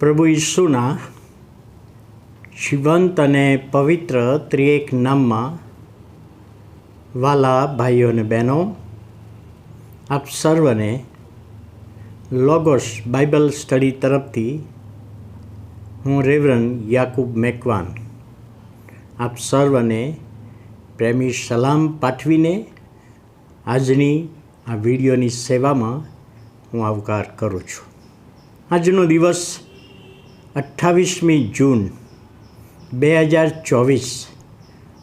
પ્રભુ ઈસુના જીવંત અને પવિત્ર ત્રિએક નામમાં વાલા ભાઈઓ અને બહેનો, આપ સર્વને લોગોસ બાઇબલ સ્ટડી તરફથી હું રેવરન યાકૂબ મેકવાન આપ સર્વને પ્રેમી સલામ પાઠવીને આજની આ વિડીયોની સેવામાં હું આવકાર કરું છું. આજનો દિવસ 28મી જૂન 2024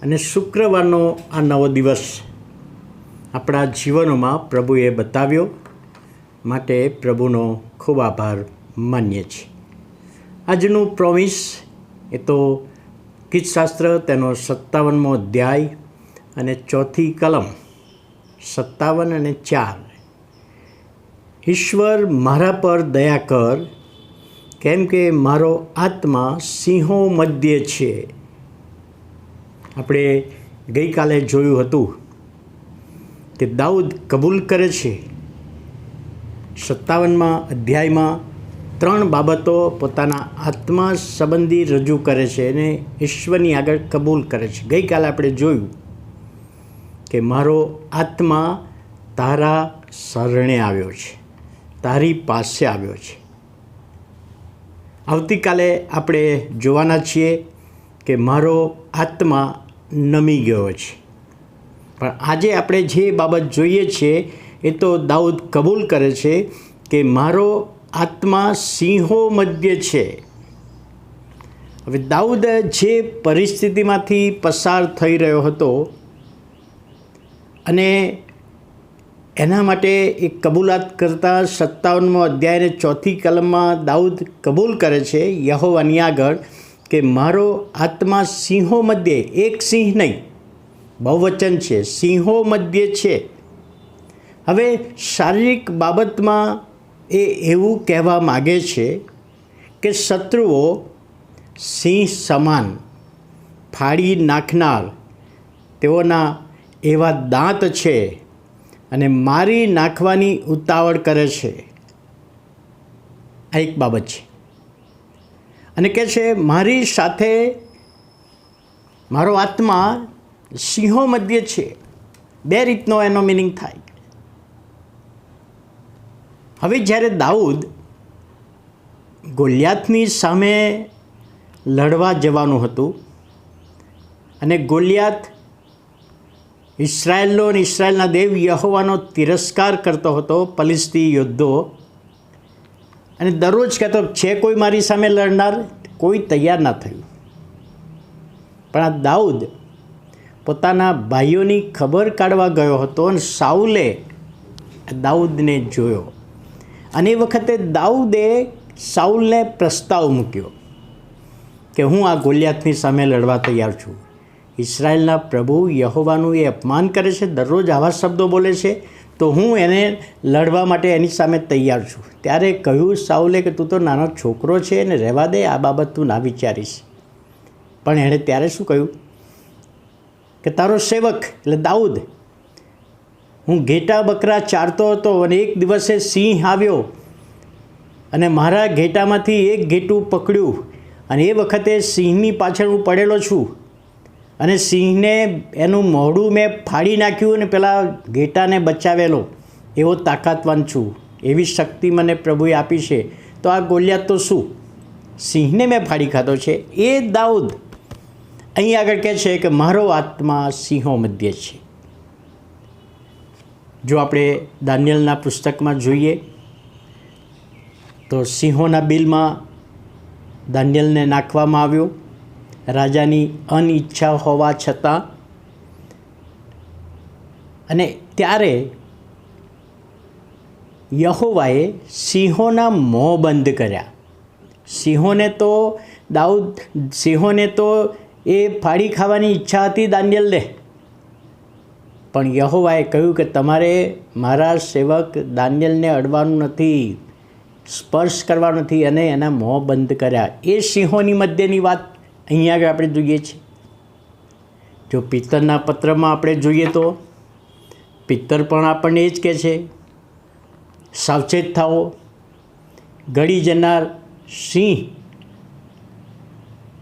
અને શુક્રવારનો આ નવો દિવસ આપણા જીવનોમાં પ્રભુએ બતાવ્યો માટે પ્રભુનો ખૂબ આભાર માનીએ છીએ. આજનું પ્રોમિસ એ તો ગીતશાસ્ત્ર તેનો 57મો અધ્યાય અને 4થી કલમ 57 અને 4. ઈશ્વર મારા પર દયા કર, કેમ કે મારો આત્મા સિંહો મધ્યે છે. આપણે ગઈકાલે જોયું હતું કે દાઉદ કબૂલ કરે છે 57મા અધ્યાયમાં 3 બાબતો પોતાના આત્મા સંબંધી રજૂ કરે છે અને ઈશ્વરની આગળ કબૂલ કરે છે. ગઈકાલે આપણે જોયું કે મારો આત્મા તારા શરણે આવ્યો છે, તારી પાસે આવ્યો છે. આવતીકાલે આપણે જોવાના છીએ કે મારો આત્મા નમી ગયો છે. પણ આજે આપણે જે બાબત જોઈએ છીએ એ તો દાઉદ કબૂલ કરે છે કે મારો આત્મા સિંહો મધ્ય છે. હવે દાઉદ જે પરિસ્થિતિમાંથી પસાર થઈ રહ્યો હતો અને એના માટે એક કબૂલાત કરતાં 57મો અધ્યાય અને 4થી કલમમાં દાઉદ કબૂલ કરે છે યહોવાની આગળ કે મારો આત્મા સિંહો મધ્યે, એક સિંહ નહીં, બહુવચન છે, સિંહો મધ્યે છે. હવે શારીરિક બાબતમાં એ એવું કહેવા માગે છે કે શત્રુઓ સિંહ સમાન ફાડી નાખનાર તેઓના એવા દાંત છે અને મારી નાખવાની ઉતાવળ કરે છે. આ એક બાબત છે. અને કહે છે મારી સાથે મારો આત્મા સિંહો મધ્ય છે. બે રીતનો એનો મિનિંગ થાય. હવે જ્યારે દાઉદ ગોલિયાતની સામે લડવા જવાનું હતું અને ગોલિયાત ઇસરાયેલનો અને ઇસરાયેલના દેવ યહોવાનો તિરસ્કાર કરતો હતો, ફલિસ્તી યોદ્ધો, અને દરરોજ કહેતો છે કોઈ મારી સામે લડનાર, કોઈ તૈયાર ના થયું. પણ આ દાઉદ પોતાના ભાઈઓની ખબર કાઢવા ગયો હતો અને સાઉલે દાઉદને જોયો અને એ વખતે દાઉદે સાઉલને પ્રસ્તાવ મૂક્યો કે હું આ ગોલિયાતની સામે લડવા તૈયાર છું. ઇસરાયેલના પ્રભુ યહોવાનું એ અપમાન કરે છે, દરરોજ આવા શબ્દો બોલે છે, તો હું એને લડવા માટે એની સામે તૈયાર છું. ત્યારે કહ્યું સાઉલે કે તું તો નાનો છોકરો છે ને રહેવા દે, આ બાબત તું ના વિચારીશ. પણ એણે ત્યારે શું કહ્યું કે તારો સેવક એટલે દાઉદ, હું ઘેટા બકરા ચારતો હતો અને એક દિવસે સિંહ આવ્યો અને મારા ઘેટામાંથી એક ઘેટું પકડ્યું અને એ વખતે સિંહની પાછળ હું પડેલો છું અને સિંહને એનું મોઢું મેં ફાડી નાખ્યું અને પેલા ઘેટાને બચાવેલો. એવો તાકાતવાન છું, એવી શક્તિ મને પ્રભુએ આપી છે. તો આ ગોલિયાત તો શું, સિંહને મેં ફાડી ખાધો છે. એ દાઉદ અહીં આગળ કહે છે કે મારો આત્મા સિંહો મધ્ય છે. જો આપણે દાનિયેલના પુસ્તકમાં જોઈએ તો સિંહોના બિલમાં દાનિયેલને નાખવામાં આવ્યો રાજાની અનિચ્છા હોવા છતાં. અને ત્યારે યહોવાએ સિંહોના મોં બંધ કર્યા. સિંહોને તો એ ફાડી ખાવાની ઈચ્છા હતી દાનિયેલને, પણ યહોવાએ કહ્યું કે તમારે મારા સેવક દાનિયેલને અડવાનું નથી, સ્પર્શ કરવાનો નથી, અને એના મોં બંધ કર્યા. એ સિંહોની મધ્યની વાત અહીંયા આગળ આપણે જોઈએ છીએ. જો પિત્તરના પત્રમાં આપણે જોઈએ તો પિત્તર પણ આપણને એ જ કહે છે સાવચેત થાઓ, ગળી જનાર સિંહ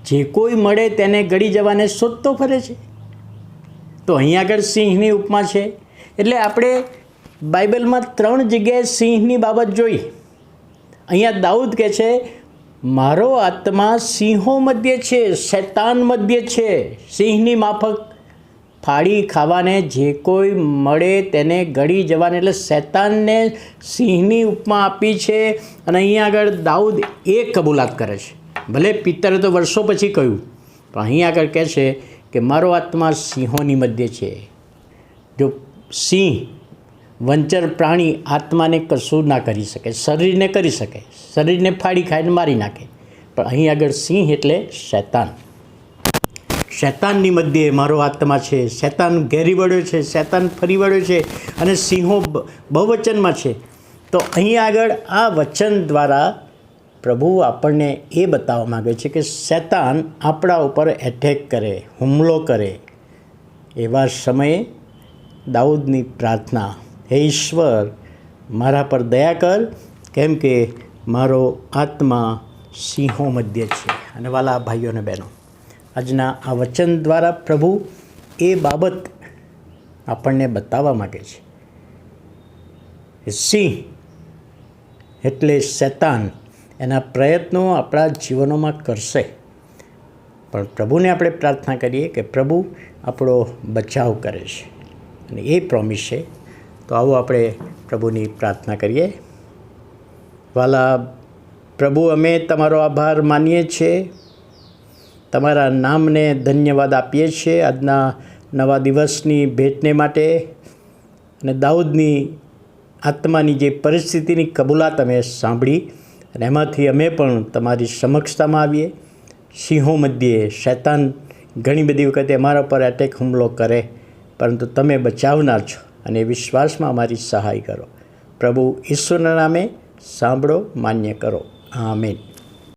જે કોઈ મળે તેને ગળી જવાને શોધતો ફરે છે. તો અહીં આગળ સિંહની ઉપમા છે. એટલે આપણે બાઇબલમાં 3 જગ્યાએ સિંહની બાબત જોઈ. અહીંયા દાઉદ કહે છે, મારો આત્મા સિંહો મધ્ય છે, શૈતાન મધ્ય છે. સિંહની માફક ફાડી ખાવાને જે કોઈ મળે તેને ગળી જવાને, એટલે શૈતાનને સિંહની ઉપમા આપી છે. અને અહીંયા આગળ દાઉદ એ કબૂલાત કરે છે. ભલે પિત્તરે તો વર્ષો પછી કહ્યું, પણ અહીં આગળ કહે છે કે મારો આત્મા સિંહોની મધ્ય છે. જો સિંહ વંચર પ્રાણી આત્માને કશું ના કરી શકે, શરીરને કરી શકે, શરીરને ફાડી ખાઈને મારી નાખે, પણ અહીં આગળ સિંહ એટલે શૈતાન. શૈતાનની મધ્યે મારો આત્મા છે. શૈતાન ઘેરી વળ્યો છે, શૈતાન ફરી વળ્યો છે, અને સિંહો બહુવચનમાં છે. તો અહીં આગળ આ વચન દ્વારા પ્રભુ આપણને એ બતાવવા માગે છે કે શૈતાન આપણા ઉપર એટેક કરે, હુમલો કરે. એવા સમયે દાઉદની પ્રાર્થના, હે ઈશ્વર મારા પર દયા કર, કેમ કે મારો આત્મા સિંહો મધ્ય છે. અને વાલા ભાઈઓ અને બહેનો, આજના આ વચન દ્વારા પ્રભુ એ બાબત આપણને બતાવવા માગે છે કે સિંહ એટલે શૈતાન એના પ્રયત્નો આપણા જીવનોમાં કરશે, પણ પ્રભુને આપણે પ્રાર્થના કરીએ કે પ્રભુ આપણો બચાવ કરે છે, અને એ પ્રોમિસ છે. તો આવો આપણે પ્રભુની પ્રાર્થના કરીએ. વાલા પ્રભુ, અમે તમારો આભાર માનીએ છીએ, તમારા નામને ધન્યવાદ આપીએ છીએ આજના નવા દિવસની ભેટને માટે. અને દાઉદની આત્માની જે પરિસ્થિતિની કબૂલાત અમે સાંભળી, અને એમાંથી અમે પણ તમારી સમક્ષતામાં આવીએ. સિંહો મધ્યે શૈતાન ઘણી બધી વખતે અમારા પર એટેક હુમલો કરે, પરંતુ તમે બચાવનાર છો, અને વિશ્વાસમાં અમારી સહાય કરો. પ્રભુ ઈશ્વરના નામે સાંભળો, માન્ય કરો. આમીન.